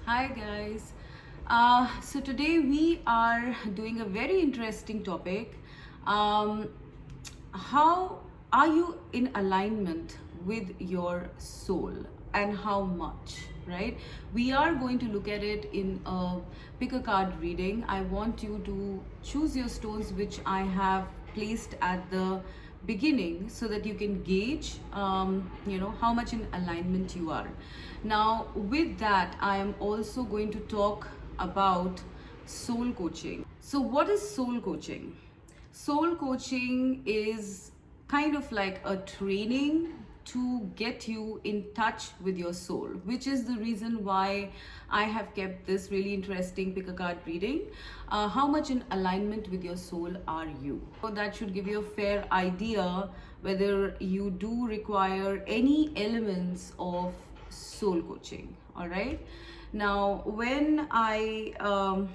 Hi guys. So today we are doing a very interesting topic. Um, how are you in alignment with your soul and how much, right? We are going to look at it in a pick a card reading. I want you to choose your stones, which I have placed at the beginning, so that you can gauge how much in alignment you are. Now with that, I am also going to talk about soul coaching. So what is soul coaching? Soul coaching is kind of like a training to get you in touch with your soul, which is the reason why I have kept this really interesting pick a card reading. How much in alignment with your soul are you? So that should give you a fair idea whether you do require any elements of soul coaching. All right. Now, when I'm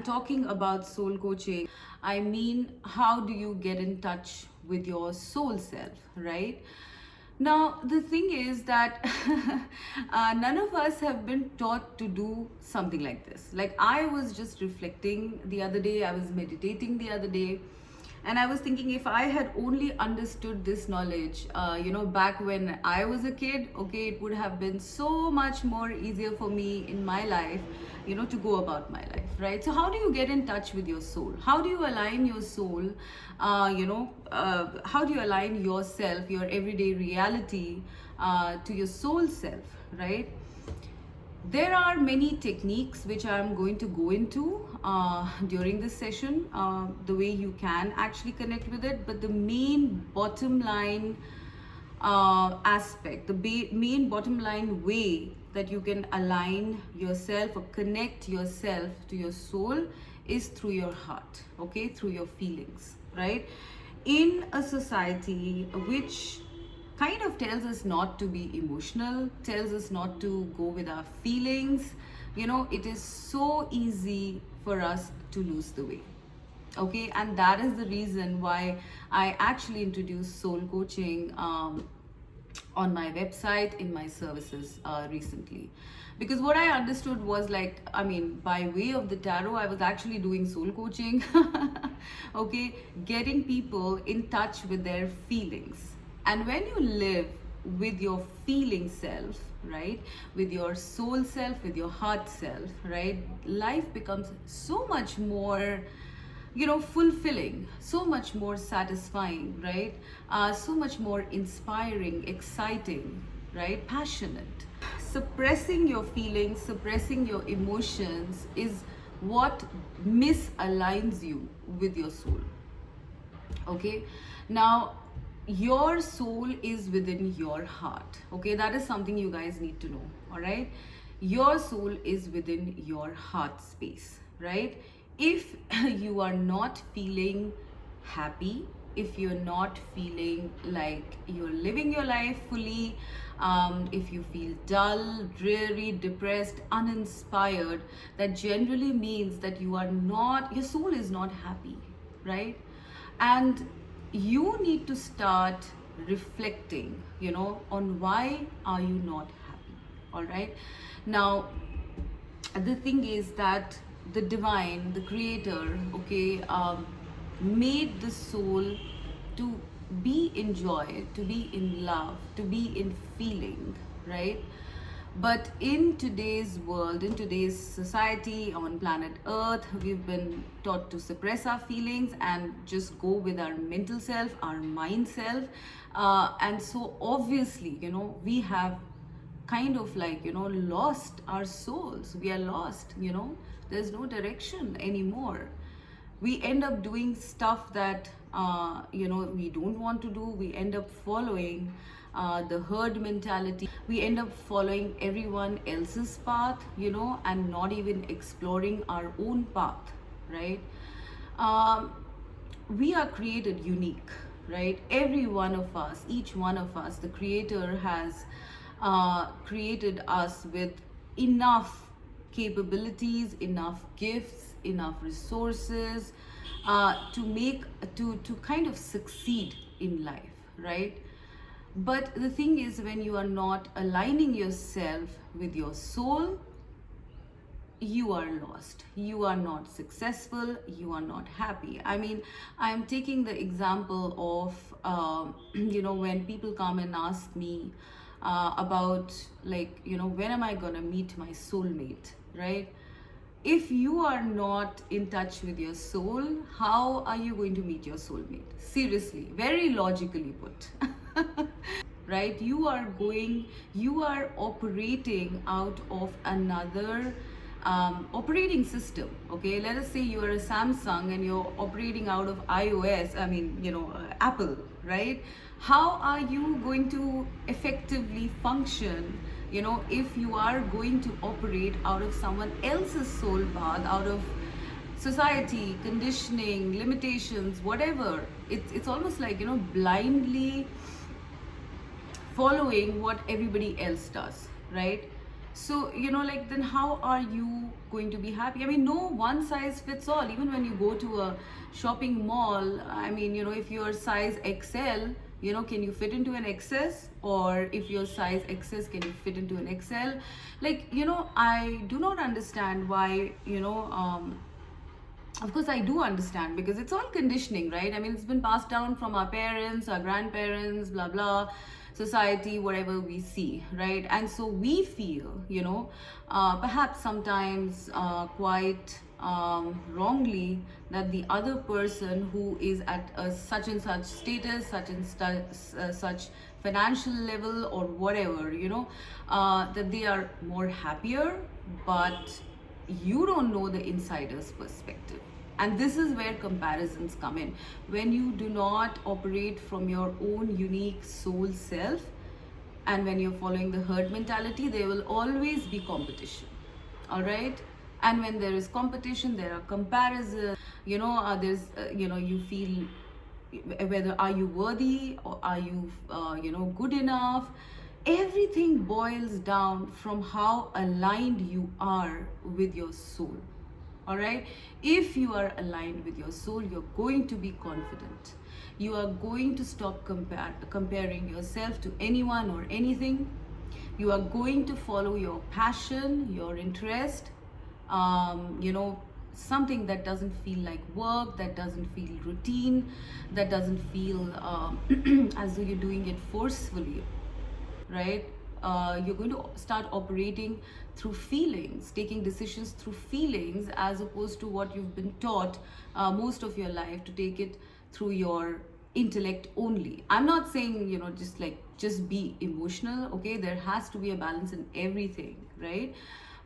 talking about soul coaching, I mean, how do you get in touch with your soul self, right? Now, the thing is that none of us have been taught to do something like this. Like, I was just reflecting the other day, I was meditating the other day, and I was thinking, if I had only understood this knowledge back when I was a kid, okay, it would have been so much more easier for me in my life, to go about my life, right? So how do you get in touch with your soul? How do you align your soul? How do you align yourself, your everyday reality, to your soul self, right? There are many techniques which I'm going to go into during this session, the way you can actually connect with it. But the main bottom line aspect, the main bottom line way that you can align yourself or connect yourself to your soul is through your heart, okay, through your feelings, right? In a society which kind of tells us not to be emotional, tells us not to go with our feelings, it is so easy for us to lose the way. Okay, and that is the reason why I actually introduced soul coaching on my website, in my services recently. Because what I understood was, like, I mean, by way of the tarot, I was actually doing soul coaching, okay, getting people in touch with their feelings. And when you live with your feeling self, right, with your soul self, with your heart self, right, life becomes so much more fulfilling, so much more satisfying, right? So much more inspiring, exciting, right? Passionate. Suppressing your feelings, suppressing your emotions is what misaligns you with your soul. Okay, now your soul is within your heart. Okay, that is something you guys need to know. All right, your soul is within your heart space, right? If you are not feeling happy, if you're not feeling like you're living your life fully, if you feel dull, dreary, depressed, uninspired, that generally means that your soul is not happy, right? And you need to start reflecting, on why are you not happy. All right, now the thing is that the divine, the creator, okay, made the soul to be in joy, to be in love, to be in feeling, right? But in today's world, in today's society, on planet Earth, we've been taught to suppress our feelings and just go with our mental self, our mind self. And so obviously, we have kind of like, lost our souls. We are lost, there's no direction anymore. We end up doing stuff that we don't want to do. We end up following the herd mentality. We end up following everyone else's path, and not even exploring our own path, right? um, we are created unique, right? Every one of us, each one of us, the creator has created us with enough capabilities, enough gifts, enough resources to kind of succeed in life, right? But the thing is, when you are not aligning yourself with your soul, you are lost, you are not successful, you are not happy. I mean, I'm taking the example of when people come and ask me about, like, when am I gonna meet my soulmate, right? If you are not in touch with your soul, how are you going to meet your soulmate? Seriously, very logically put. Right? You are operating out of another operating system. Okay, let us say you are a Samsung and you're operating out of iOS, I mean, Apple, right? How are you going to effectively function, if you are going to operate out of someone else's soul path, out of society, conditioning, limitations, whatever? It's almost like, blindly following what everybody else does, right? So, like, then how are you going to be happy? I mean, no one size fits all. Even when you go to a shopping mall, I mean, if you're size XL, can you fit into an XS? Or if you're size XS, can you fit into an XL? Like, I do not understand why, of course, I do understand, because it's all conditioning, right? I mean, it's been passed down from our parents, our grandparents, blah blah, society, whatever we see, right? And so we feel, perhaps sometimes quite wrongly, that the other person who is at a such and such status, such financial level, or whatever, that they are more happier, but you don't know the insider's perspective. And this is where comparisons come in. When you do not operate from your own unique soul self, and when you're following the herd mentality, there will always be competition. All right? And when there is competition, there are comparisons. You feel whether are you worthy, or are you good enough. Everything boils down from how aligned you are with your soul. All right? If you are aligned with your soul, you're going to be confident. You are going to stop comparing yourself to anyone or anything. You are going to follow your passion, your interest, something that doesn't feel like work, that doesn't feel routine, that doesn't feel as though you're doing it forcefully, right? You're going to start operating through feelings, taking decisions through feelings, as opposed to what you've been taught most of your life, to take it through your intellect only. I'm not saying, just be emotional, okay? There has to be a balance in everything, right?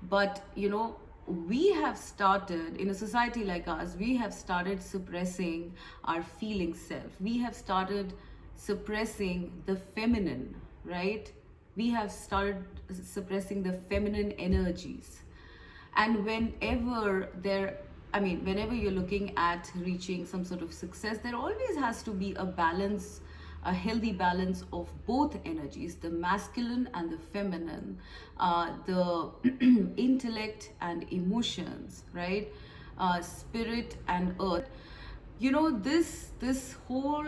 But, we have started, in a society like ours, we have started suppressing our feeling self. We have started suppressing the feminine, right? We have started suppressing the feminine energies. And whenever you're looking at reaching some sort of success, there always has to be a balance, a healthy balance of both energies, the masculine and the feminine, the intellect and emotions, right? Spirit and earth. This whole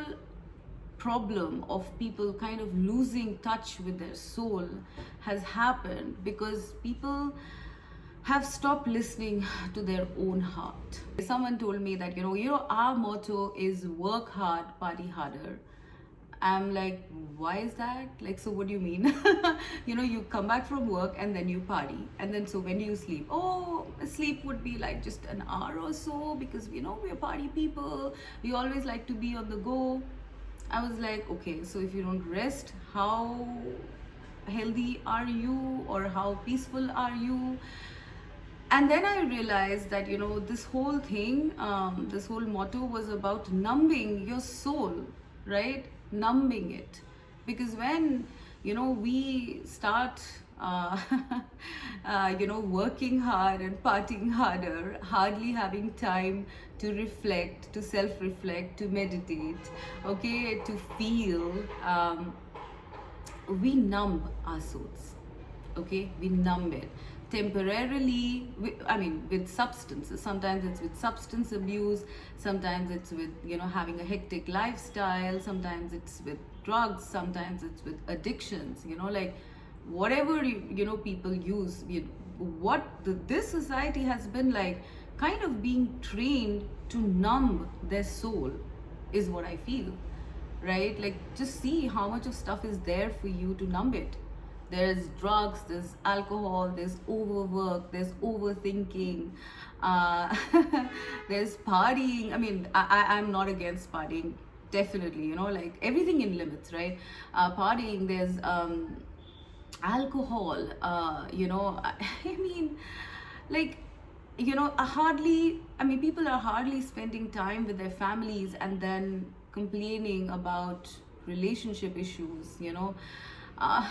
problem of people kind of losing touch with their soul has happened because people have stopped listening to their own heart. Someone told me that, our motto is work hard, party harder. I'm like, why is that? Like, so what do you mean? You come back from work and then you party. And then, so when do you sleep? Oh, sleep would be like just an hour or so, because, we're party people. We always like to be on the go. I was like, okay, so if you don't rest, how healthy are you, or how peaceful are you? And then I realized that, this whole thing, this whole motto was about numbing your soul, right? Numbing it. Because when, we start, working hard and partying harder, hardly having time to reflect, to self-reflect, to meditate, okay, to feel, we numb our souls, okay? We numb it temporarily, with substances. Sometimes it's with substance abuse, sometimes it's with, having a hectic lifestyle, sometimes it's with drugs, sometimes it's with addictions, like whatever, people use, this society has been like kind of being trained to numb their soul, is what I feel, right? Like, just see how much of stuff is there for you to numb it. There's drugs, there's alcohol, there's overwork, there's overthinking, uh, there's partying. I mean, I'm not against partying, definitely, you know, like everything in limits, right? Partying, there's alcohol, I mean, like, people are hardly spending time with their families and then complaining about relationship issues, uh,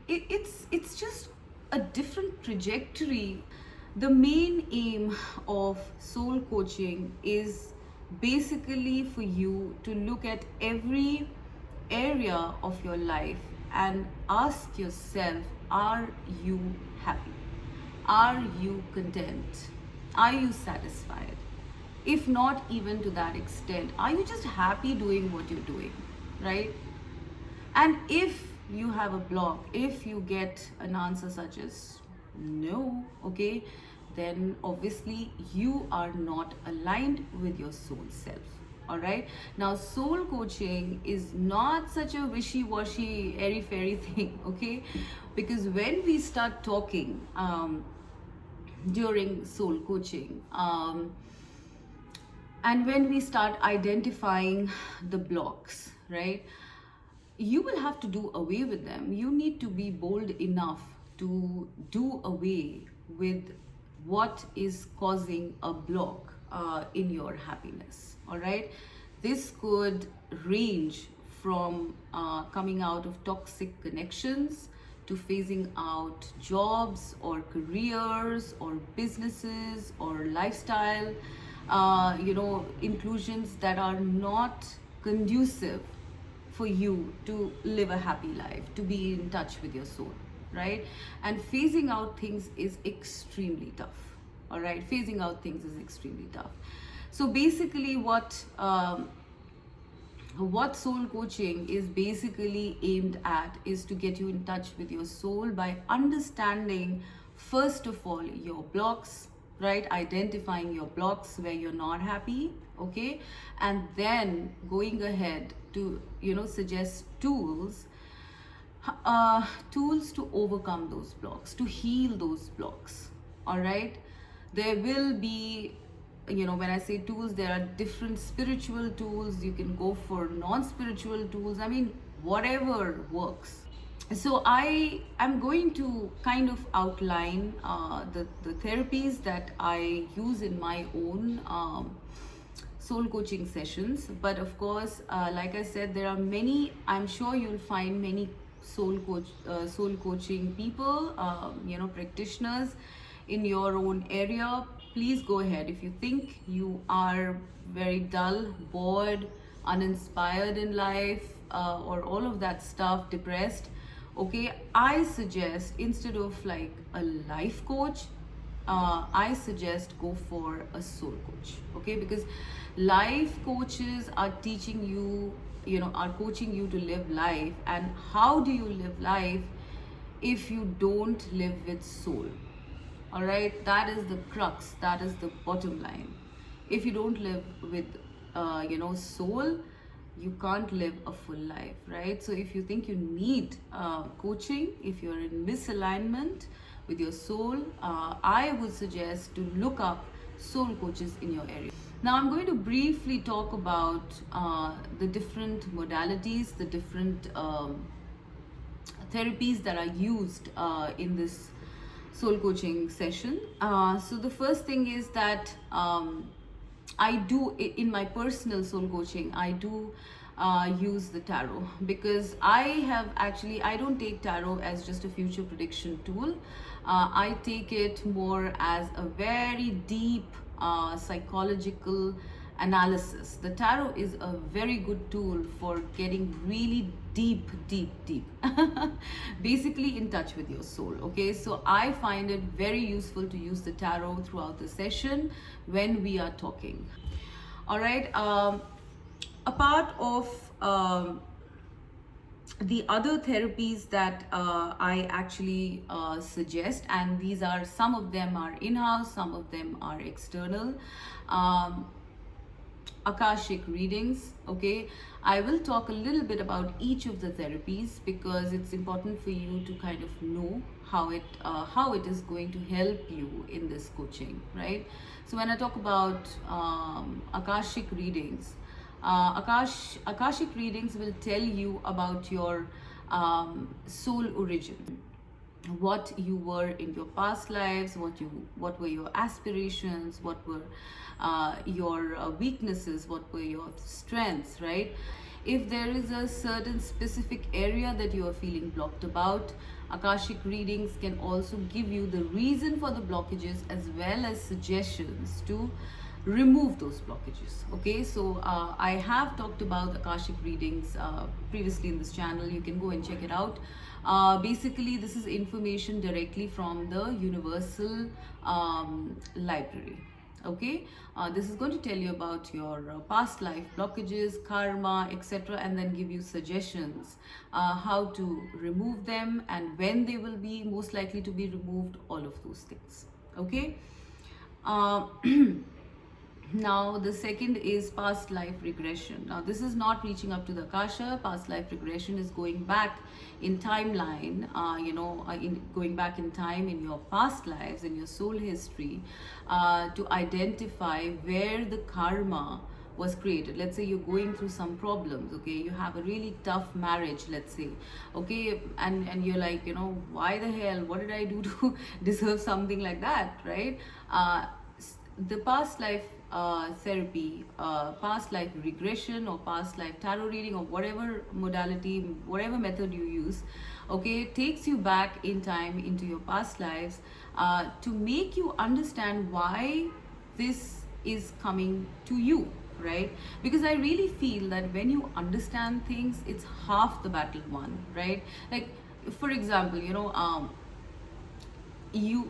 it's just a different trajectory. The main aim of soul coaching is basically for you to look at every area of your life and ask yourself, are you happy? Are you content? Are you satisfied? If not even to that extent, are you just happy doing what you're doing, right? And if you have a block, if you get an answer such as no, okay, then obviously you are not aligned with your soul self. All right. Now, soul coaching is not such a wishy-washy, airy-fairy thing, okay? Because when we start talking during soul coaching, and when we start identifying the blocks, right, you will have to do away with them. You need to be bold enough to do away with what is causing a block in your happiness. All right. This could range from coming out of toxic connections to phasing out jobs or careers or businesses or lifestyle, inclusions that are not conducive for you to live a happy life, to be in touch with your soul, right? And phasing out things is extremely tough. All right, phasing out things is extremely tough. So basically, what soul coaching is basically aimed at is to get you in touch with your soul by understanding, first of all, your blocks, right? Identifying your blocks where you're not happy, okay? And then going ahead to, suggest tools to overcome those blocks, to heal those blocks. All right. There will be, when I say tools, there are different spiritual tools. You can go for non-spiritual tools. I mean, whatever works. So I am going to kind of outline the therapies that I use in my own soul coaching sessions. But of course, like I said, there are many. I'm sure you'll find many soul coaching people, practitioners in your own area. Please go ahead. If you think you are very dull, bored, uninspired in life, or all of that stuff, depressed, okay, I suggest, instead of like a life coach, I suggest go for a soul coach, okay? Because life coaches are teaching you, are coaching you to live life. And how do you live life if you don't live with soul? All right, that is the crux, that is the bottom line. If you don't live with, soul, you can't live a full life, right? So if you think you need coaching, if you're in misalignment with your soul, I would suggest to look up soul coaches in your area. Now, I'm going to briefly talk about the different modalities, the different therapies that are used in this soul coaching session. So the first thing is that I do, in my personal soul coaching, I do use the tarot, because I don't take tarot as just a future prediction tool. I take it more as a very deep psychological analysis. The tarot is a very good tool for getting really deep basically in touch with your soul, okay? So I find it very useful to use the tarot throughout the session when we are talking. All right. A part of The other therapies that I actually suggest, and these are, some of them are in-house, some of them are external. um, Akashic readings. Okay, I will talk a little bit about each of the therapies because it's important for you to kind of know how it is going to help you in this coaching, right? So when I talk about Akashic readings, Akashic readings will tell you about your soul origin, what you were in your past lives, what were your aspirations, what were your weaknesses, what were your strengths, right? If there is a certain specific area that you are feeling blocked about, Akashic readings can also give you the reason for the blockages as well as suggestions to remove those blockages. Okay, so I have talked about Akashic readings previously in this channel. You can go and check it out. Basically, this is information directly from the Universal Library. Okay, this is going to tell you about your past life blockages, karma, etc., and then give you suggestions how to remove them and when they will be most likely to be removed, all of those things. Okay. uh, Now, the second is past life regression. Now, this is not reaching up to the Akasha. Past life regression is going back in timeline, going back in time in your past lives, in your soul history, to identify where the karma was created. Let's say you're going through some problems, okay? You have a really tough marriage, let's say, okay? And you're like, why the hell? What did I do to deserve something like that, right? The past life therapy, past life regression, or past life tarot reading, or whatever modality, whatever method you use, okay, takes you back in time into your past lives to make you understand why this is coming to you, right? Because I really feel that when you understand things, it's half the battle won, right? Like, for example,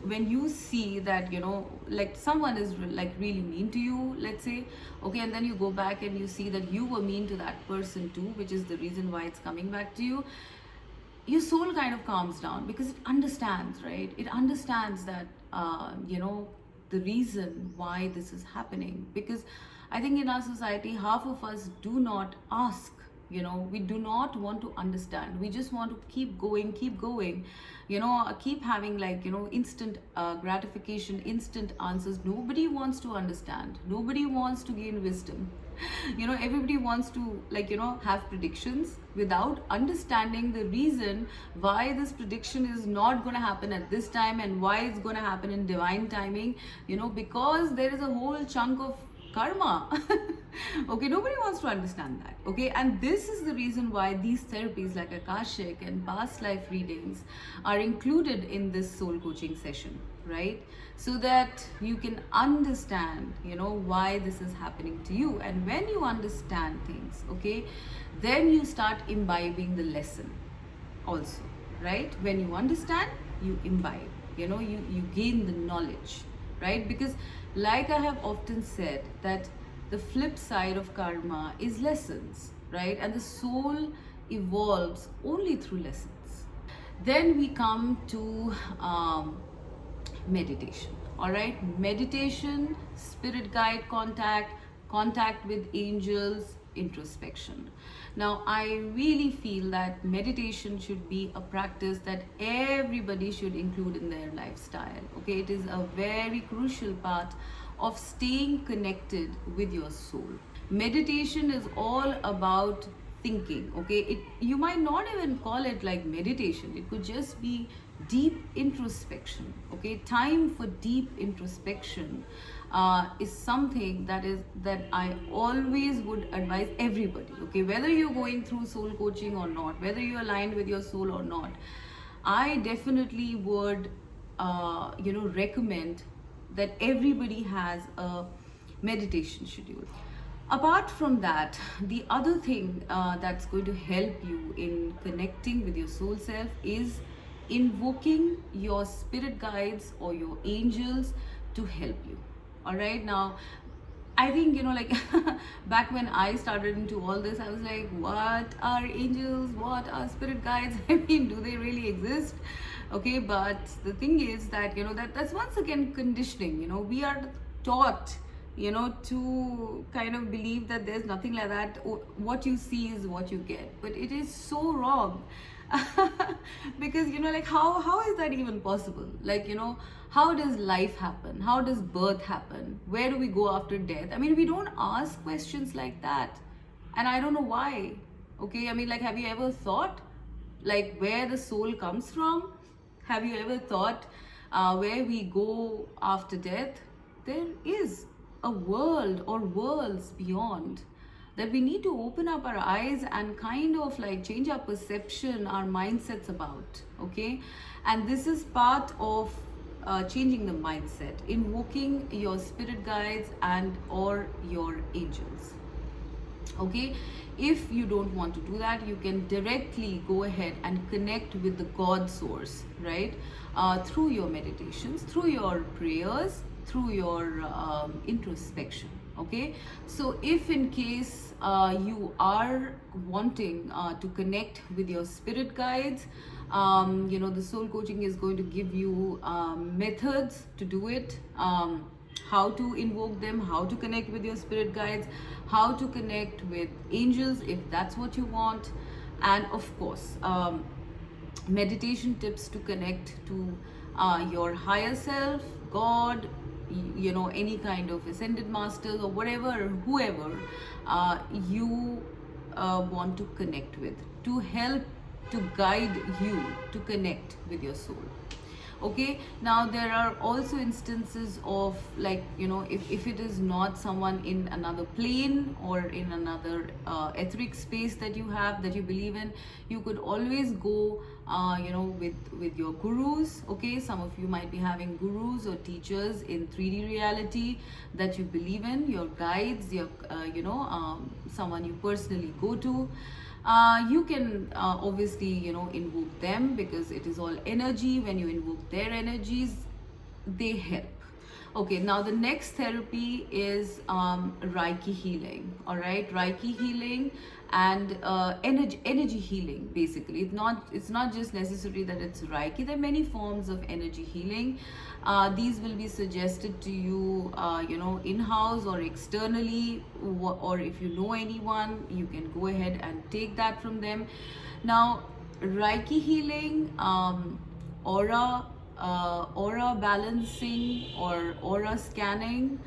when you see that, like someone is like really mean to you, let's say, okay, and then you go back and you see that you were mean to that person too, which is the reason why it's coming back to you, your soul kind of calms down because it understands, right? It understands that the reason why this is happening. Because I think in our society, half of us do not ask. We do not want to understand. We just want to keep going, keep having, like, instant gratification, instant answers. Nobody wants to understand. Nobody wants to gain wisdom. Everybody wants to, like, have predictions without understanding the reason why this prediction is not going to happen at this time and why it's going to happen in divine timing, because there is a whole chunk of karma. Okay, nobody wants to understand that. Okay, and this is the reason why these therapies like Akashic and past life readings are included in this soul coaching session, right? So that you can understand, why this is happening to you. And when you understand things, okay, then you start imbibing the lesson also, right? When you understand, you imbibe, you gain the knowledge, right? Because, like I have often said, that the flip side of karma is lessons, right? And the soul evolves only through lessons. Then we come to meditation. All right, meditation, spirit guide contact with angels, introspection. Now, I really feel that meditation should be a practice that everybody should include in their lifestyle. Okay, it is a very crucial part of staying connected with your soul. Meditation is all about thinking. Okay, you might not even call it like meditation. It could just be deep introspection. Okay, time for deep introspection is something that I always would advise everybody. Okay, whether you're going through soul coaching or not, whether you're aligned with your soul or not, I definitely would recommend that everybody has a meditation schedule. Apart from that, the other thing that's going to help you in connecting with your soul self is invoking your spirit guides or your angels to help you. All right, now I think, like back when I started into all this, I was like, what are angels? What are spirit guides? I mean, do they really exist? Okay, but the thing is that, that's once again conditioning. We are taught, to kind of believe that there's nothing like that. What you see is what you get. But it is so wrong. Because like how is that even possible? Like, how does life happen? How does birth happen? Where do we go after death? I mean, we don't ask questions like that, and I don't know why. Okay, I mean, like, have you ever thought like where the soul comes from? Have you ever thought where we go after death? There is a world or worlds beyond that we need to open up our eyes and kind of like change our perception, our mindsets about. Okay, and this is part of changing the mindset, invoking your spirit guides and or your angels. Okay, if you don't want to do that, you can directly go ahead and connect with the God source, right? Through your meditations, through your prayers, through your introspection. Okay, so if in case you are wanting to connect with your spirit guides, the soul coaching is going to give you methods to do it, how to invoke them, how to connect with your spirit guides, how to connect with angels if that's what you want, and of course, meditation tips to connect to your higher self, God, any kind of ascended masters or whatever, whoever you want to connect with, to help to guide you to connect with your soul. Okay, now there are also instances of, like, if it is not someone in another plane or in another etheric space that you have, that you believe in, you could always go with your gurus. Okay, some of you might be having gurus or teachers in 3D reality that you believe in, your guides, your someone you personally go to. You can obviously invoke them, because it is all energy. When you invoke their energies, they help. Okay, now the next therapy is Reiki healing. All right, Reiki healing and energy healing. Basically, it's not just necessary that it's Reiki. There are many forms of energy healing. These will be suggested to you, in-house or externally, or if you know anyone, you can go ahead and take that from them. Now, Reiki healing, aura balancing or aura scanning,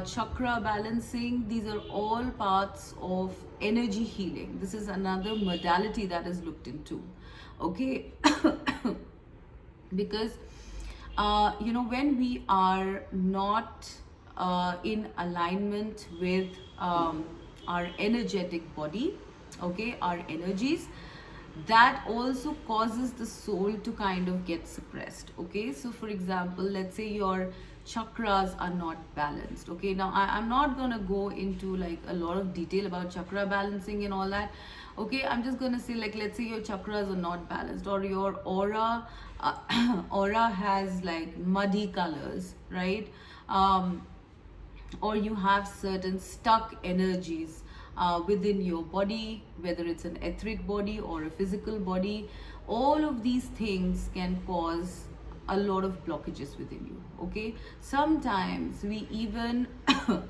chakra balancing, these are all parts of energy healing. This is another modality that is looked into. Okay, because when we are not in alignment with our energetic body, okay, our energies, that also causes the soul to kind of get suppressed. Okay, so for example, let's say your chakras are not balanced. Okay, now I'm not gonna go into like a lot of detail about chakra balancing and all that. Okay, I'm just gonna say, like, let's say your chakras are not balanced, or your aura aura has like muddy colors, right? Or you have certain stuck energies within your body, whether it's an etheric body or a physical body. All of these things can cause a lot of blockages within you. Okay, sometimes we even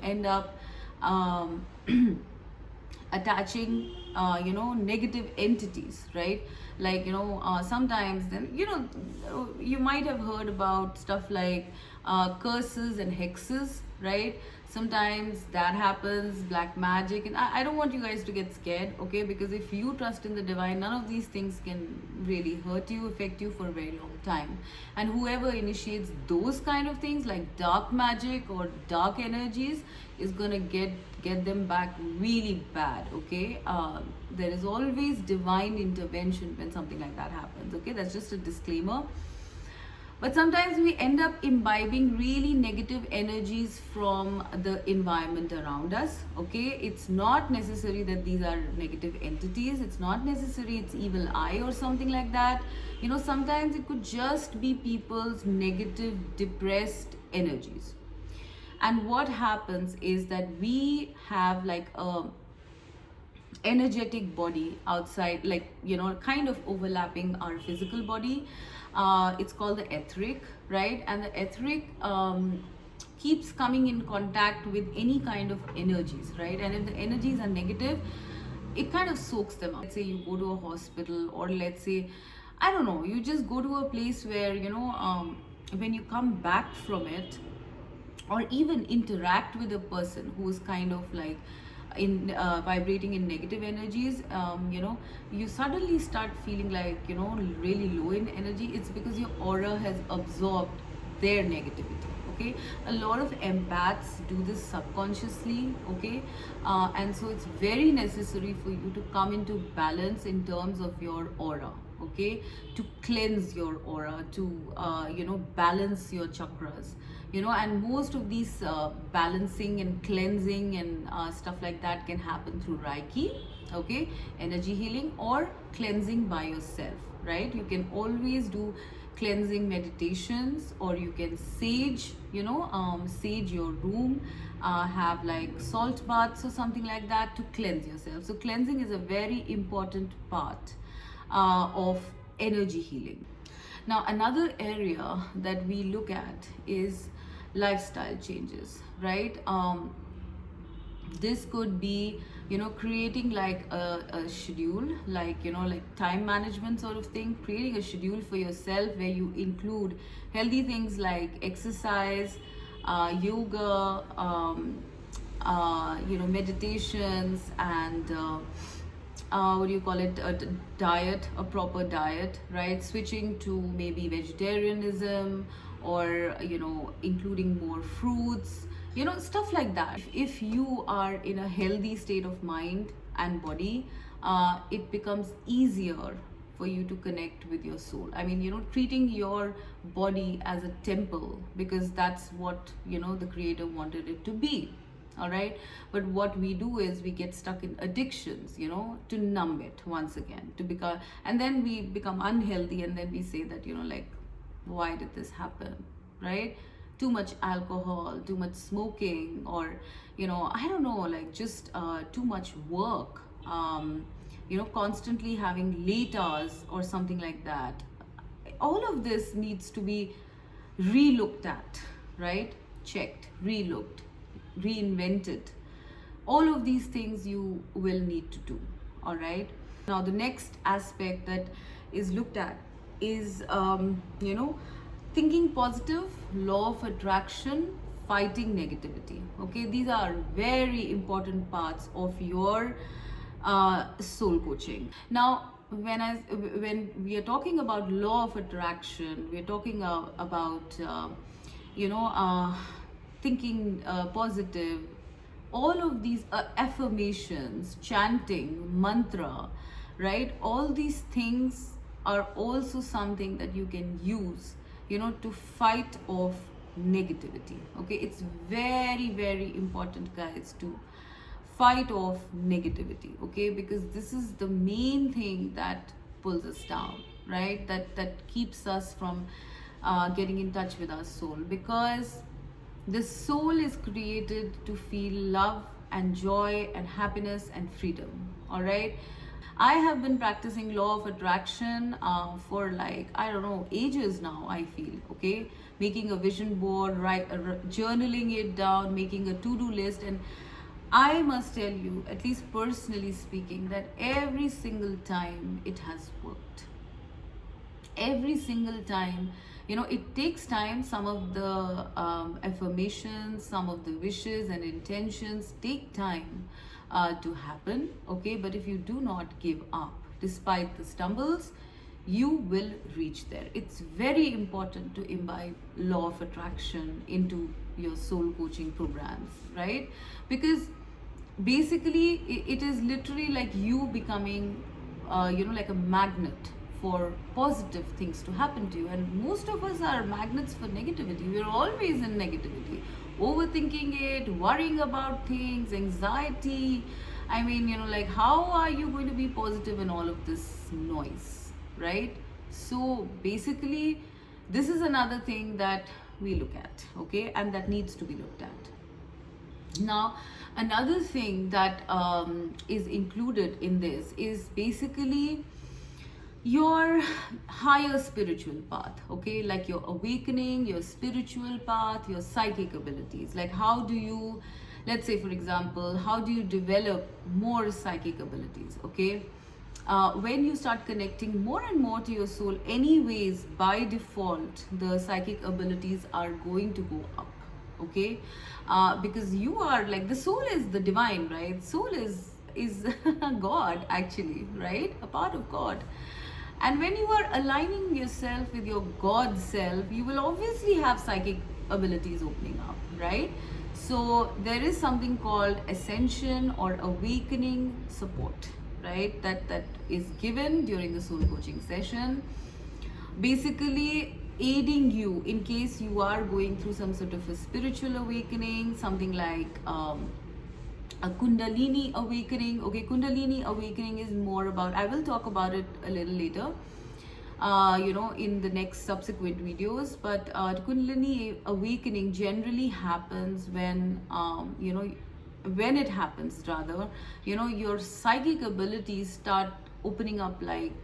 end up attaching negative entities, right? Like, sometimes then you might have heard about stuff like curses and hexes, right? Sometimes that happens, black magic, and I don't want you guys to get scared, okay? Because if you trust in the divine, none of these things can really hurt you, affect you for a very long time. And whoever initiates those kind of things like dark magic or dark energies is gonna get them back really bad. Okay, there is always divine intervention when something like that happens. Okay, that's just a disclaimer. But sometimes we end up imbibing really negative energies from the environment around us. Okay, it's not necessary that these are negative entities. It's not necessary it's evil eye or something like that. Sometimes it could just be people's negative, depressed energies. And what happens is that we have like a energetic body outside, like, you know, kind of overlapping our physical body. It's called the etheric, right? And the etheric keeps coming in contact with any kind of energies, right? And if the energies are negative, it kind of soaks them up. Let's say you go to a hospital, or let's say, I don't know, you just go to a place where, you know, when you come back from it, or even interact with a person who is kind of like in vibrating in negative energies, you know, you suddenly start feeling like, you know, really low in energy. It's because your aura has absorbed their negativity. Okay, a lot of empaths do this subconsciously. Okay, and so it's very necessary for you to come into balance in terms of your aura. Okay, to cleanse your aura, to you know, balance your chakras, you know. And most of these balancing and cleansing and stuff like that can happen through Reiki, okay, energy healing, or cleansing by yourself, right? You can always do cleansing meditations, or you can sage, you know, sage your room, have like salt baths or something like that to cleanse yourself. So cleansing is a very important part of energy healing. Now, another area that we look at is lifestyle changes, right? This could be, you know, creating like a schedule, like, you know, like time management sort of thing, creating a schedule for yourself where you include healthy things like exercise, yoga, you know, meditations, and what do you call it, a diet, a proper diet, right? Switching to maybe vegetarianism, or, you know, including more fruits, you know, stuff like that. If you are in a healthy state of mind and body, it becomes easier for you to connect with your soul. I mean, you know, treating your body as a temple, because that's what, you know, the creator wanted it to be. All right, but what we do is we get stuck in addictions, you know, to numb it once again, to become, and then we become unhealthy, and then we say that, you know, like, why did this happen, right? Too much alcohol, too much smoking, or, you know, I don't know, like just too much work, you know, constantly having late hours or something like that. All of this needs to be re-looked at, right? Checked, re-looked, reinvented. All of these things you will need to do. All right, now the next aspect that is looked at is, you know, thinking positive, law of attraction, fighting negativity. Okay, these are very important parts of your soul coaching. Now, when we are talking about law of attraction, we are talking about you know, thinking positive, all of these affirmations, chanting, mantra, right? All these things are also something that you can use, you know, to fight off negativity. Okay, it's very, very important, guys, to fight off negativity. Okay, because this is the main thing that pulls us down, right? That keeps us from getting in touch with our soul, because the soul is created to feel love and joy and happiness and freedom. All right, I have been practicing law of attraction for, like, I don't know, ages now, I feel. Okay, making a vision board, journaling it down, making a to-do list. And I must tell you, at least personally speaking, that every single time it has worked. Every single time. You know, it takes time. Some of the affirmations, some of the wishes and intentions take time to happen. Okay, but if you do not give up despite the stumbles, you will reach there. It's very important to imbibe law of attraction into your soul coaching programs, right? Because basically it is literally like you becoming you know, like a magnet for positive things to happen to you. And most of us are magnets for negativity. We're always in negativity, overthinking it, worrying about things, anxiety. I mean, you know, like, how are you going to be positive in all of this noise, right? So basically, this is another thing that we look at, okay, and that needs to be looked at. Now, another thing that is included in this is basically your higher spiritual path, okay, like your awakening, your spiritual path, your psychic abilities. Like, how do you, let's say for example, how do you develop more psychic abilities, okay? When you start connecting more and more to your soul, anyways, by default, the psychic abilities are going to go up, okay? Because you are like, the soul is the divine, right? Soul is God, actually, right? A part of God. And when you are aligning yourself with your God self, you will obviously have psychic abilities opening up, right? So there is something called ascension or awakening support, right? That is given during the soul coaching session, basically aiding you in case you are going through some sort of a spiritual awakening, something like a Kundalini awakening. Okay, Kundalini awakening is more about, I will talk about it a little later, in the next subsequent videos. But Kundalini awakening generally happens when, when it happens rather, your psychic abilities start opening up like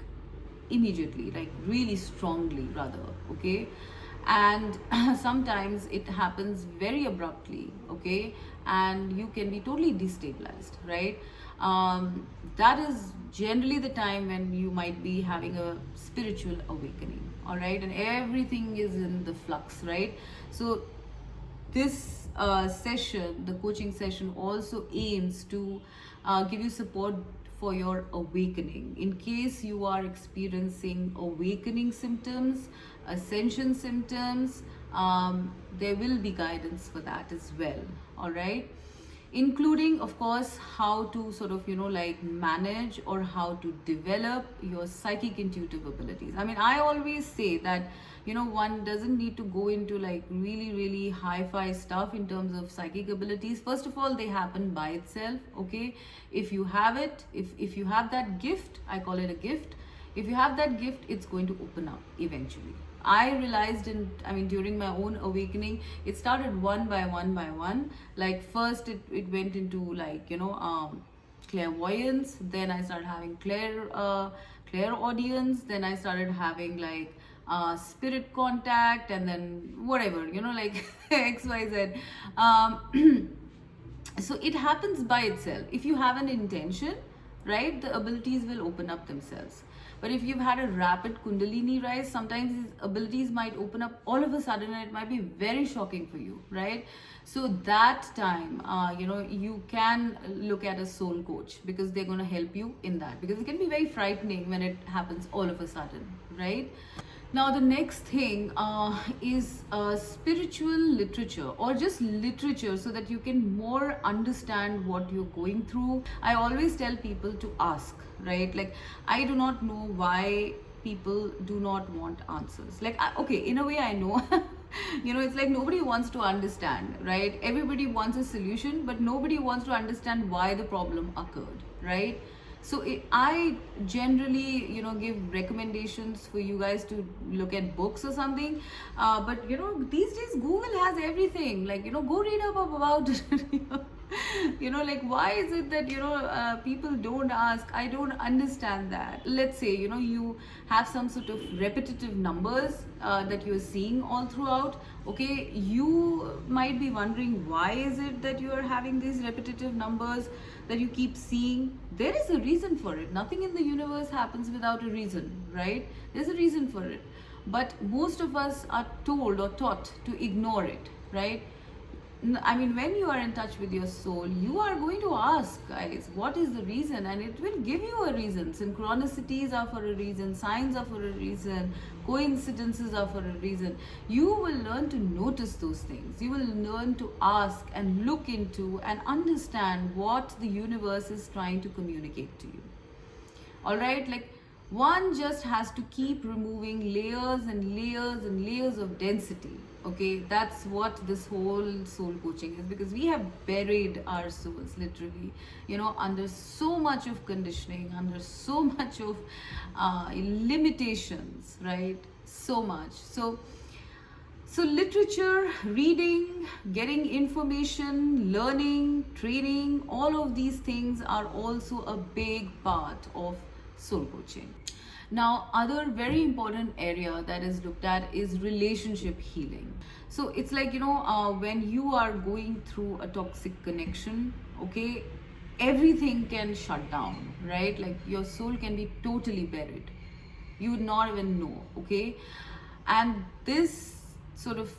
immediately, like really strongly rather, okay? And sometimes it happens very abruptly, okay, and you can be totally destabilized, right? That is generally the time when you might be having a spiritual awakening, all right, and everything is in the flux, right? So this session, the coaching session, also aims to give you support for your awakening. In case you are experiencing awakening symptoms, ascension symptoms, there will be guidance for that as well, all right? Including, of course, how to sort of, like manage or how to develop your psychic intuitive abilities. I mean, I always say that, one doesn't need to go into like really, really hi-fi stuff in terms of psychic abilities. First of all, they happen by itself, okay? If you have it, if you have that gift, I call it a gift. If you have that gift, it's going to open up eventually. I realized during my own awakening, it started one by one. Like first it went into like, clairvoyance. Then I started having clairaudience. Then I started having like spirit contact, and then whatever, like XYZ. So it happens by itself. If you have an intention, right, the abilities will open up themselves. But if you've had a rapid kundalini rise, sometimes these abilities might open up all of a sudden, and it might be very shocking for you, right? So that time, you can look at a soul coach, because they're going to help you in that, because it can be very frightening when it happens all of a sudden, right? Now, the next thing is spiritual literature, or just literature, so that you can more understand what you're going through. I always tell people to ask, right? Like, I do not know why people do not want answers. Like, okay, in a way I know. It's like nobody wants to understand, right? Everybody wants a solution, but nobody wants to understand why the problem occurred, right? So I generally, give recommendations for you guys to look at books or something. But, these days Google has everything. Like, go read up about it. Like, why is it that, people don't ask? I don't understand that. Let's say, you have some sort of repetitive numbers that you're seeing all throughout. Okay, you might be wondering, why is it that you are having these repetitive numbers that you keep seeing? There is a reason for it. Nothing in the universe happens without a reason, right? There's a reason for it. But most of us are told or taught to ignore it, right? When you are in touch with your soul, you are going to ask, guys, what is the reason? And it will give you a reason. Synchronicities are for a reason, signs are for a reason, coincidences are for a reason. You will learn to notice those things. You will learn to ask and look into and understand what the universe is trying to communicate to you. All right? Like, one just has to keep removing layers and layers and layers of density. Okay, that's what this whole soul coaching is, because we have buried our souls literally, under so much of conditioning, under so much of limitations, right? So much. So So literature, reading, getting information, learning, training, all of these things are also a big part of soul coaching. Now, other very important area that is looked at is relationship healing. So it's like, when you are going through a toxic connection, okay, everything can shut down, right? Like your soul can be totally buried. You would not even know, okay? And this sort of,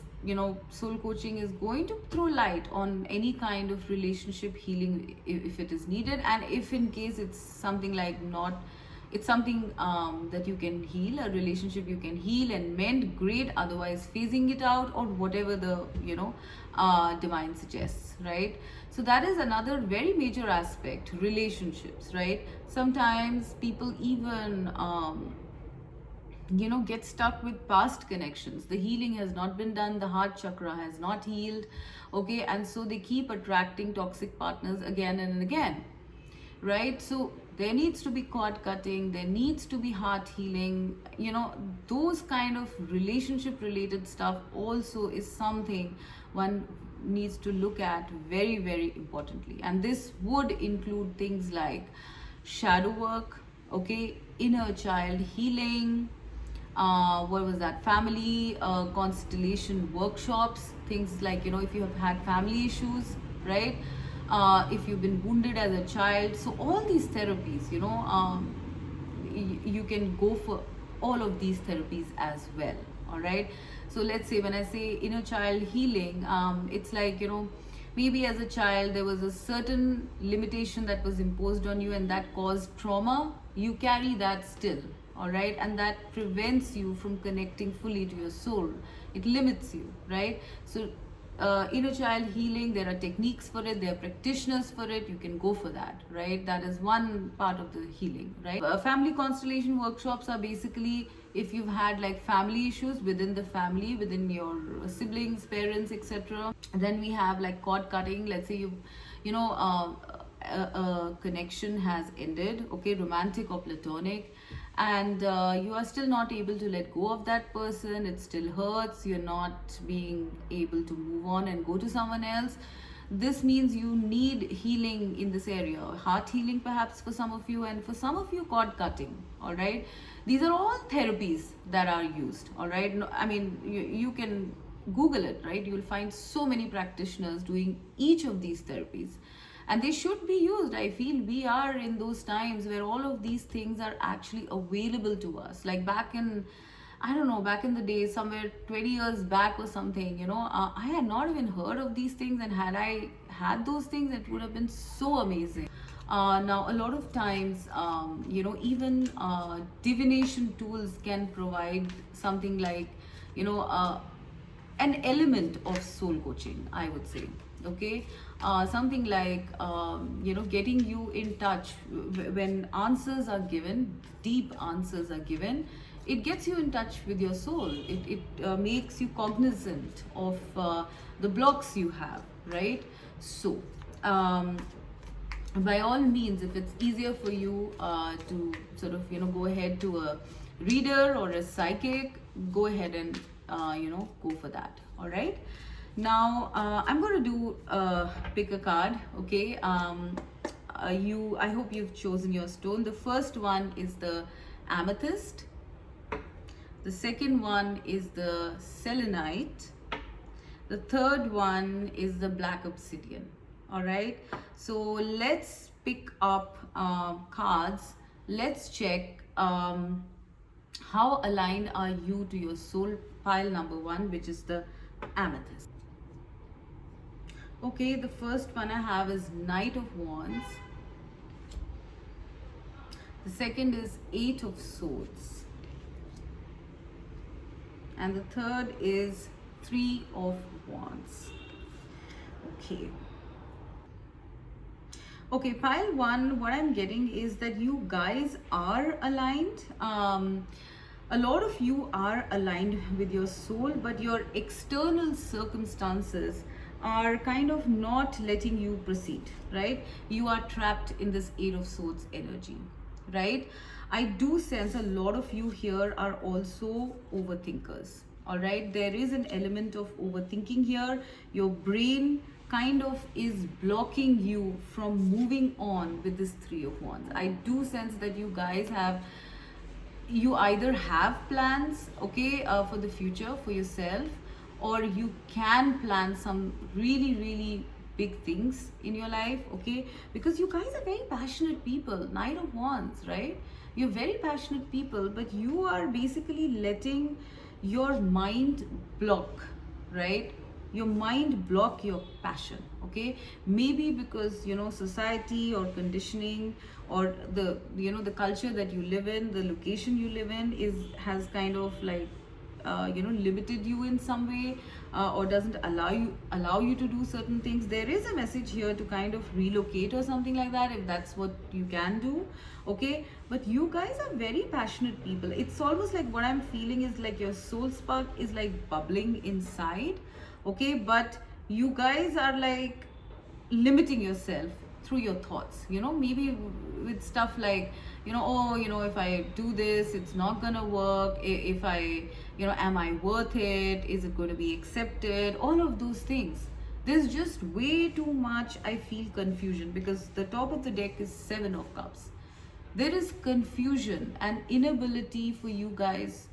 soul coaching is going to throw light on any kind of relationship healing if it is needed, and if in case it's something like not, it's something that you can heal, a relationship you can heal and mend, great. Otherwise, phasing it out or whatever the divine suggests, right? So that is another very major aspect, relationships, right? Sometimes people even get stuck with past connections. The healing has not been done, the heart chakra has not healed, okay, and so they keep attracting toxic partners again and again, right? So there needs to be cord cutting, there needs to be heart healing, those kind of relationship related stuff also is something one needs to look at very, very importantly. And this would include things like shadow work, okay, inner child healing, what was that, family constellation workshops, things like, if you have had family issues, right? If you've been wounded as a child, so all these therapies, you can go for all of these therapies as well. All right, so let's say when I say inner child healing, it's like, maybe as a child there was a certain limitation that was imposed on you and that caused trauma. You carry that still, all right, and that prevents you from connecting fully to your soul. It limits you, right? So inner child healing, there are techniques for it, there are practitioners for it, you can go for that, right? That is one part of the healing, right? Family constellation workshops are basically if you've had like family issues within the family, within your siblings, parents, etc. Then we have like cord cutting. Let's say a connection has ended, okay, romantic or platonic, and you are still not able to let go of that person. It still hurts, you're not being able to move on and go to someone else. This means you need healing in this area, heart healing perhaps for some of you, and for some of you cord cutting, all right? These are all therapies that are used, all right? No, I mean, you can Google it, right? You'll find so many practitioners doing each of these therapies, and they should be used. I feel we are in those times where all of these things are actually available to us. Like back in, I don't know, back in the day, somewhere 20 years back or something, I had not even heard of these things, and had I had those things, it would have been so amazing. Now, a lot of times, even divination tools can provide something like, an element of soul coaching, I would say, okay? Something like, getting you in touch when answers are given, deep answers are given. It gets you in touch with your soul. It makes you cognizant of the blocks you have, right? So, by all means, if it's easier for you to sort of, go ahead to a reader or a psychic, go ahead and, go for that, all right? Now, I'm going to do pick a card, okay? I hope you've chosen your stone. The first one is the Amethyst. The second one is the Selenite. The third one is the Black Obsidian. All right. So let's pick up cards. Let's check how aligned are you to your soul pile number one, which is the Amethyst. Okay, the first one I have is Knight of Wands. The second is Eight of Swords. And the third is Three of Wands. Okay. Okay, pile one, what I'm getting is that you guys are aligned. A lot of you are aligned with your soul, but your external circumstances are kind of not letting you proceed, right? You are trapped in this Eight of Swords energy, right? I do sense a lot of you here are also overthinkers, all right? There is an element of overthinking here. Your brain kind of is blocking you from moving on with this Three of Wands. I do sense that you guys have, you either have plans, okay, for the future for yourself, or you can plan some really, really big things in your life, okay? Because you guys are very passionate people. Knight of Wands, right? You're very passionate people, but you are basically letting your mind block, right? Your mind block your passion, okay? Maybe because, you know, society or conditioning, or the, you know, the culture that you live in, the location you live in has kind of like you know, limited you in some way, or doesn't allow you to do certain things. There is a message here to kind of relocate or something like that, if that's what you can do, okay? But you guys are very passionate people. It's almost like, what I'm feeling is like your soul spark is like bubbling inside, okay? But you guys are like limiting yourself through your thoughts, you know, maybe with stuff like, you know, oh, you know, if I do this, it's not gonna work. If I, you know, am I worth it? Is it going to be accepted? All of those things. There's just way too much, I feel, confusion, because the top of the deck is Seven of Cups. There is confusion and inability for you guys,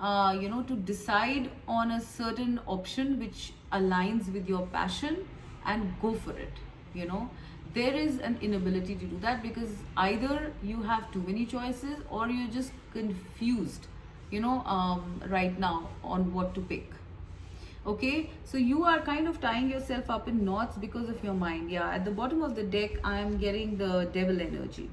you know, to decide on a certain option which aligns with your passion and go for it, you know. There is an inability to do that, because either you have too many choices, or you're just confused, you know, right now on what to pick, okay? So you are kind of tying yourself up in knots because of your mind. Yeah, at the bottom of the deck I am getting the devil energy.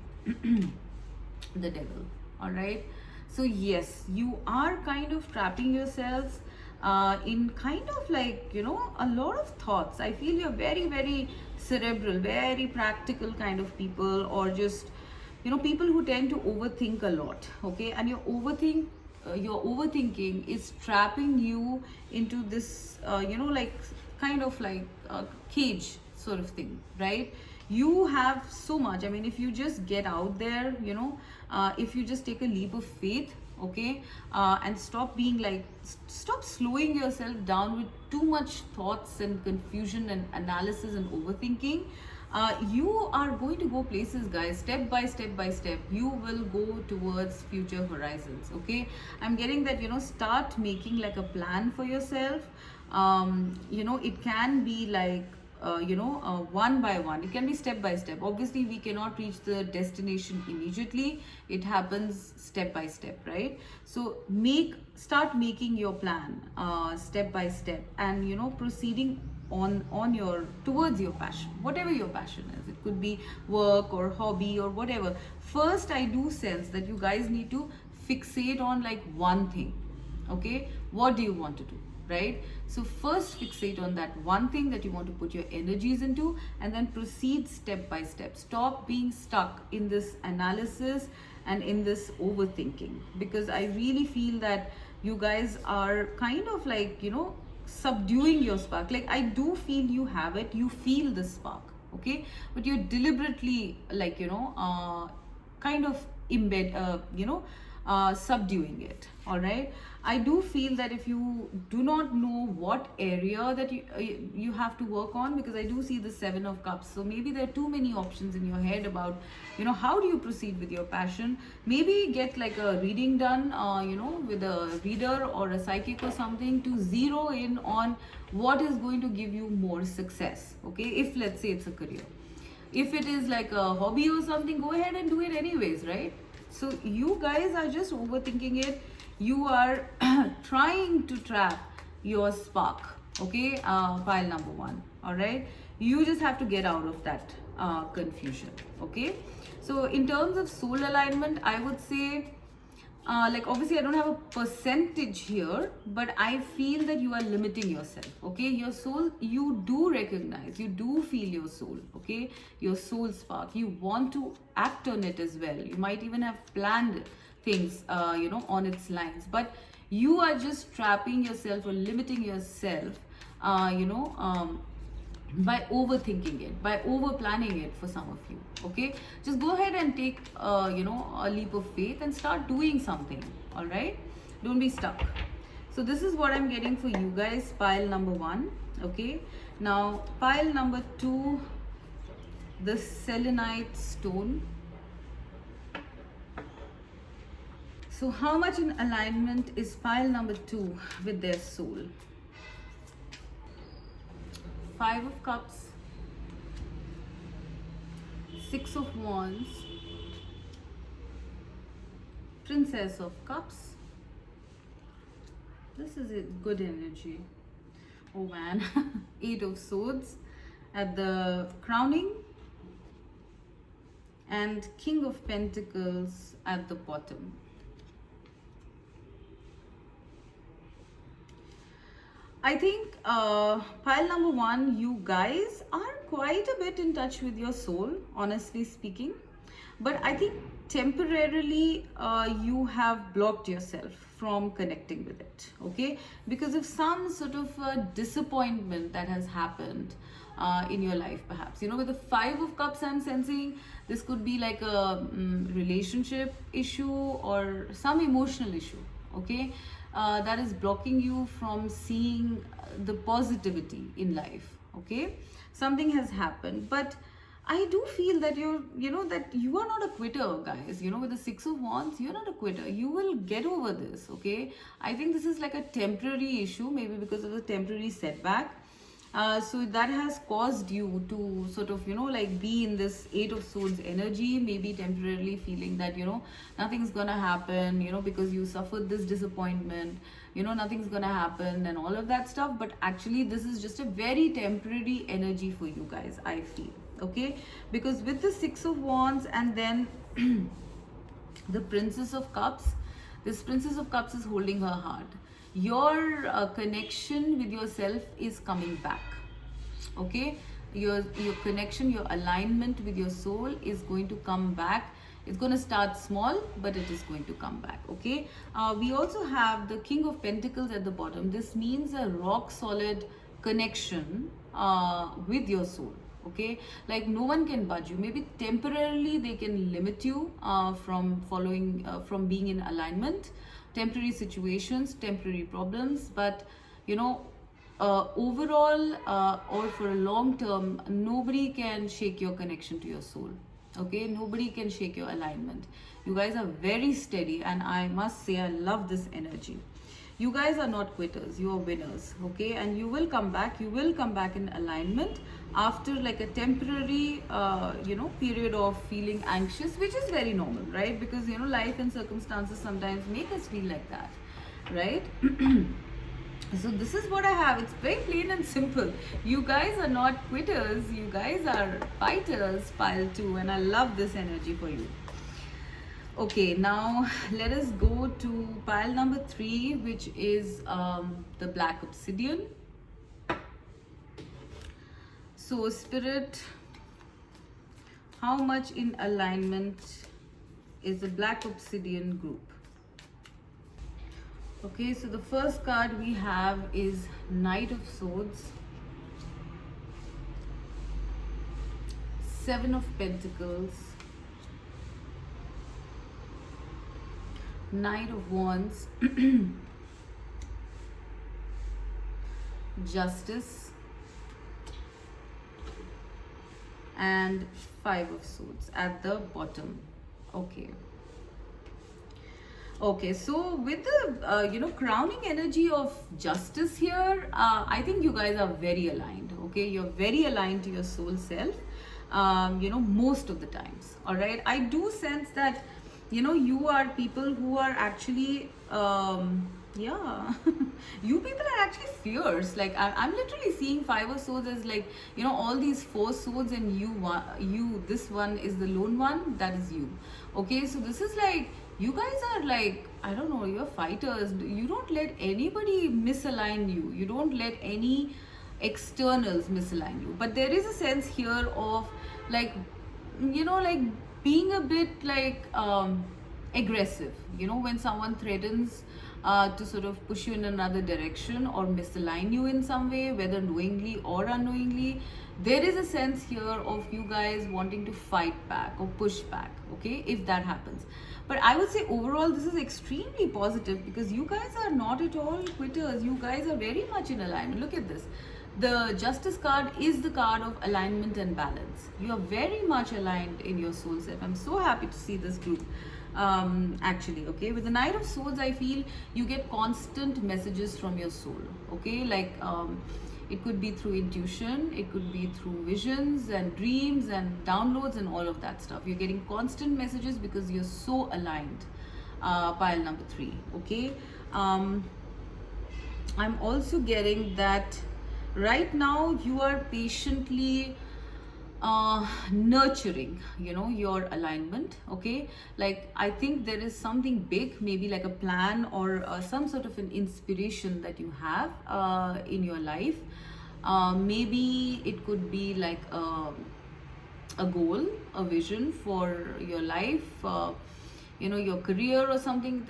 The devil, all right? So yes, you are kind of trapping yourselves in kind of like, you know, a lot of thoughts. I feel you're very, very cerebral, very practical kind of people, or just, you know, people who tend to overthink a lot, okay? And your overthinking is trapping you into this, you know, like kind of like a cage sort of thing, right? You have so much. I mean, if you just get out there, you know, if you just take a leap of faith, okay, and stop being like, stop slowing yourself down with too much thoughts and confusion and analysis and overthinking, you are going to go places, guys. Step by step by step, you will go towards future horizons, okay? I'm getting that, you know, start making like a plan for yourself. You know, it can be like, you know, one by one. It can be step by step. Obviously, we cannot reach the destination immediately. It happens step by step, right? So start making your plan step by step, and, you know, proceeding on your towards your passion, whatever your passion is. It could be work or hobby or whatever. First, I do sense that you guys need to fixate on like one thing, okay? What do you want to do, right? So first fixate on that one thing that you want to put your energies into, and then proceed step by step. Stop being stuck in this analysis and in this overthinking, because I really feel that you guys are kind of like, you know, subduing your spark. Like, I do feel you have it, you feel the spark, okay? But you're deliberately like, you know, kind of you know, subduing it, all right? I do feel that if you do not know what area that you have to work on, because I do see the Seven of Cups, so maybe there are too many options in your head about, you know, how do you proceed with your passion. Maybe get like a reading done, you know, with a reader or a psychic or something, to zero in on what is going to give you more success, okay? If let's say it's a career. If it is like a hobby or something, go ahead and do it anyways, right? So you guys are just overthinking it. You are trying to trap your spark, okay? Pile number one, all right? You just have to get out of that confusion, okay? So in terms of soul alignment, I would say, like, obviously I don't have a percentage here, but I feel that you are limiting yourself, okay? Your soul, you do recognize, you do feel your soul, okay? Your soul spark, you want to act on it as well. You might even have planned things, you know, on its lines, but you are just trapping yourself or limiting yourself, you know, by overthinking it, by over planning it for some of you, okay? Just go ahead and take, you know, a leap of faith and start doing something, all right? Don't be stuck. So this is what I'm getting for you guys, pile number 1. Okay, now pile number 2, the selenite stone. So how much in alignment is pile number 2 with their soul? 5 of cups, 6 of wands, princess of cups. This is a good energy. Oh man. 8 of swords at the crowning, and king of pentacles at the bottom. I think pile number 1, you guys are quite a bit in touch with your soul, honestly speaking. But I think temporarily you have blocked yourself from connecting with it, okay? Because of some sort of disappointment that has happened in your life, perhaps. You know, with the 5 of cups, I'm sensing this could be like a relationship issue or some emotional issue, okay? That is blocking you from seeing the positivity in life, okay? Something has happened, but I do feel that that you are not a quitter, guys. You know, with the 6 of wands, you're not a quitter. You will get over this, okay? I think this is like a temporary issue, maybe because of the temporary setback. So that has caused you to sort of, like be in this 8 of swords energy, maybe temporarily feeling that, nothing's gonna happen, because you suffered this disappointment, nothing's gonna happen and all of that stuff. But actually, this is just a very temporary energy for you guys, I feel, okay? Because with the 6 of wands and then the princess of cups, this princess of cups is holding her heart. Your connection with yourself is coming back, okay? Your connection, your alignment with your soul is going to come back. It's going to start small, but it is going to come back, okay? We also have the king of pentacles at the bottom. This means a rock solid connection with your soul, okay? Like no one can budge you. Maybe temporarily they can limit you from following, from being in alignment. Temporary situations, temporary problems, but overall or for a long term, nobody can shake your connection to your soul, okay? Nobody can shake your alignment. You guys are very steady, and I must say I love this energy. You guys are not quitters, you are winners, okay? And you will come back in alignment after like a temporary period of feeling anxious, which is very normal, right? Because life and circumstances sometimes make us feel like that, right? So this is what I have. It's very plain and simple. You guys are not quitters, you guys are fighters, pile 2, and I love this energy for you. Okay, now let us go to pile number 3, which is the black obsidian. So spirit, how much in alignment is the black obsidian group? Okay, so the first card we have is Knight of Swords, 7 of Pentacles, Knight of Wands, Justice, and 5 of Swords at the bottom. Okay, so with the crowning energy of Justice here, I think you guys are very aligned, okay? You're very aligned to your soul self, most of the times, all right? I do sense that you are people who are actually you people are actually fierce. Like I'm literally seeing 5 of swords as like all these 4 swords, and you this one is the lone one, that is you, okay? So this is like you guys are like, I don't know, you're fighters. You don't let anybody misalign you. You don't let any externals misalign you. But there is a sense here of like like being a bit like aggressive, when someone threatens to sort of push you in another direction or misalign you in some way, whether knowingly or unknowingly. There is a sense here of you guys wanting to fight back or push back, okay, if that happens. But I would say overall this is extremely positive, because you guys are not at all quitters. You guys are very much in alignment. Look at this. The Justice card is the card of alignment and balance. You are very much aligned in your soul self. I'm so happy to see this group. Actually, okay, with the Knight of Swords, I feel you get constant messages from your soul, okay, like it could be through intuition, it could be through visions and dreams and downloads and all of that stuff. You're getting constant messages because you're so aligned. Pile number 3, okay. I'm also getting that right now you are patiently nurturing, you know, your alignment, okay. Like, I think there is something big, maybe like a plan or some sort of an inspiration that you have in your life. Maybe it could be like a goal, a vision for your life, you know, your career or something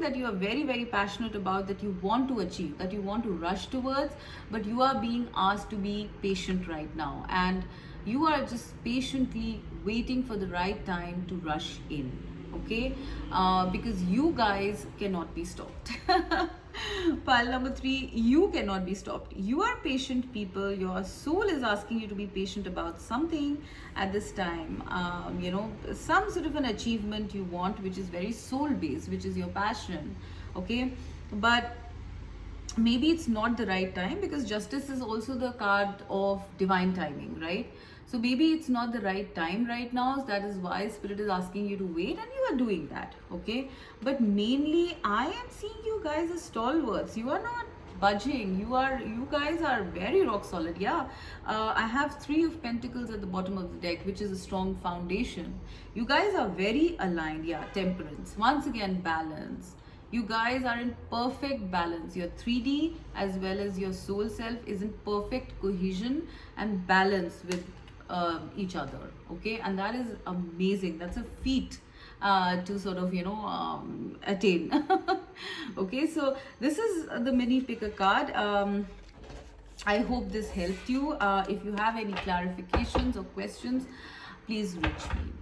that you are very, very passionate about, that you want to achieve, that you want to rush towards, but you are being asked to be patient right now, and you are just patiently waiting for the right time to rush in, okay, because you guys cannot be stopped. Pile number 3, you cannot be stopped. You are patient people. Your soul is asking you to be patient about something at this time. You know, some sort of an achievement you want, which is very soul based, which is your passion, okay. But maybe it's not the right time, because Justice is also the card of divine timing, right? So maybe it's not the right time right now. So that is why Spirit is asking you to wait, and you are doing that, okay. But mainly I am seeing you guys as stalwarts. You are not budging. You guys are very rock solid. Yeah, I have 3 of Pentacles at the bottom of the deck, which is a strong foundation. You guys are very aligned. Yeah, Temperance, once again, balance. You guys are in perfect balance. Your 3D as well as your soul self is in perfect cohesion and balance with each other, okay. And that is amazing. That's a feat to sort of, you know, attain. Okay, so this is the mini pick a card. I hope this helped you. If you have any clarifications or questions, please reach me.